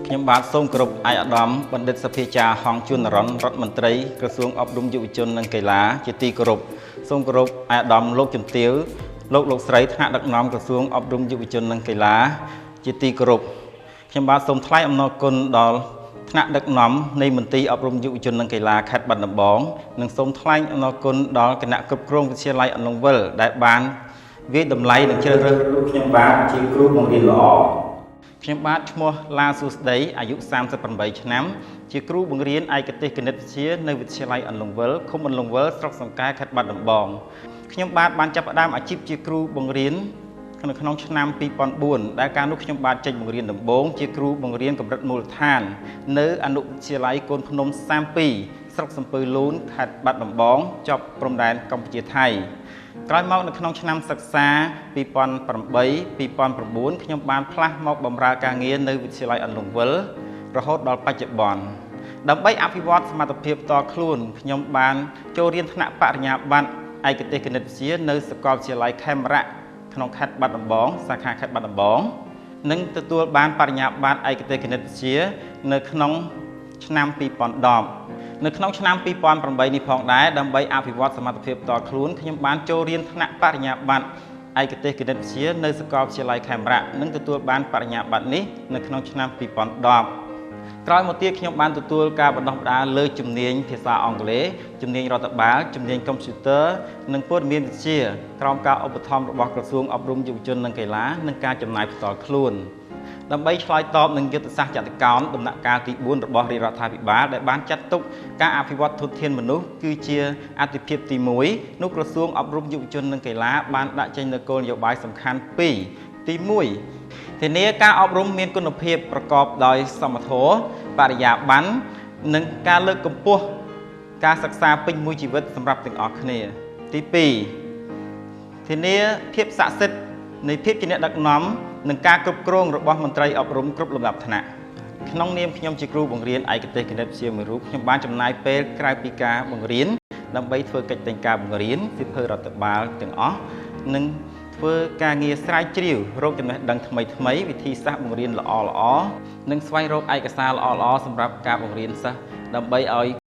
ខ្ញុំបាទសូមគោរពឯកឧត្តមបណ្ឌិតសភាចារហងជួននរណរដ្ឋមន្ត្រីក្រសួងអប់រំយុវជននិងកីឡាជាទីគោរពសូមគោរពឯកឧត្តមលោកជំទាវលោកស្រីថ្នាក់ដឹកនាំក្រសួងអប់រំយុវជននិងកីឡាជាទីគោរពខ្ញុំបាទសូមថ្លែងអំណរគុណដល់ថ្នាក់ដឹកនាំនៃមន្ទីរអប់រំយុវជននិងកីឡាខេត្តបាត់ដំបងនិងសូមថ្លែងអំណរគុណដល់គណៈគ្រប់គ្រងវិទ្យាល័យអន្លង់វិលដែលបានវាយតម្លៃនិងជ្រើសរើសលោកខ្ញុំបាទជាគ្រូបង្រៀនល្អខ្ញុំបាទឈ្មោះឡាសួស្ដីអាយុ38ឆ្នាំជាគ្រូបង្រៀនឯកទេសគណិតវិទ្យានៅវិទ្យាល័យអន្លង់វិលឃុំអន្លង់វិលស្រុកសង្កែខេត្តបាត់ដំបងខ្ញុំបាទបានចាប់ផ្ដើមអាជីពជាគ្រូបង្រៀននៅក្នុងឆ្នាំ2004ដែលកាលនោះខ្ញុំបាទចេញបង្រៀនដំបូងជាគ្រូបង្រៀនកម្រិតមូលដ្ឋាននៅអនុវិទ្យាល័យកូនភ្នំ32ស្រុកសំពើលូនខេត្តបាត់ដំបងជាប់ព្រំដែនកម្ពុជាថៃក្រោយមកនៅក្នុងឆ្នាំសិក្សា2008-2009ខ្ញុំបានផ្លាស់មកបម្រើការងារនៅវិទ្យាល័យអន្លង់វិលរហូតដល់បច្ចុប្បន្នដើម្បីអភិវឌ្ឍសមត្ថភាពផ្ទាល់ខ្លួនខ្ញុំបានចូលរៀនថ្នាក់បរិញ្ញាបត្រឯកទេសគណិតវិទ្យានៅសាកលវិទ្យាល័យខេមរៈក្នុងខេត្តបាត់ដំបងសាខាខេត្តបាត់ដំបងនិងទទួលបានបរិញ្ញាបត្រឯកទេសគណិតវិទ្យានៅក្នុងឆ្នាំ2010នៅក្នុងឆ្នាំ2008នេះផងដែរដើម្បីអភិវឌ្ឍសមត្ថភាពផ្ទាល់ខ្លួនខ្ញុំបានចូលរៀនថ្នាក់បរិញ្ញាបត្រឯកទេសគណិតវិទ្យានៅសាកលវិទ្យាល័យខេមរៈនិងទទួលបានបរិញ្ញាបត្រនេះនៅក្នុងឆ្នាំ2010ក្រោយមកទៀតខ្ញុំបានទទួលការបណ្ដុះបណ្ដាលលើជំនាញភាសាអង់គ្លេសជំនាញរដ្ឋបាលជំនាញកុំព្យូទ័រនិងព័ត៌មានវិទ្យាក្រោមការឧបត្ថម្ភរបស់ក្រសួងអប់រំយុវជននិងកីឡានិងការចំណាយផ្ទាល់ខ្លួនដើម្បីឆ្លើយតបនឹងយុទ្ធសាស្ត្រចតុកោណដំណាក់កាលទី4របស់រាជរដ្ឋាភិបាលដែលបានចាត់ទុកការអភិវឌ្ឍធនធានមនុស្សគឺជាអាទិភាពទី1នោះក្រសួងអប់រំយុវជននិងកីឡាបានដាក់ចេញនូវគោលនយោបាយសំខាន់2ទី1ធានាការអប់រំមានគុណភាពប្រកបដោយសមធម៌បរិយាបន្ននិងការលើកកម្ពស់ការសិក្សាពេញមួយជីវិតសម្រាប់ទាំងអស់គ្នាទី2ធានាភាពស័ក្តិសិទ្ធិនៃភាពជាអ្នកដឹកនាំនិងការគ្រប់គ្រងរបស់មន្ត្រីអប់រំគ្រប់លំដាប់ថ្នាក់ក្នុងនាមខ្ញុំជាគ្រូបង្រៀនឯកទេសគណិតវិទ្យាមួយរូបខ្ញុំបានចំណាយពេលក្រៅពីការបង្រៀនដើម្បីធ្វើកិច្ចតែងការបង្រៀនសៀវភៅរដ្ឋបាលទាំងអស់និងធ្វើការងារស្រាវជ្រាវរកចំណេះដឹងថ្មីវិធីសាស្ត្របង្រៀនល្អនិងស្វែងរកឯកសារល្អសម្រាប់ការបង្រៀនសិស្សដើម្បីឲ្យ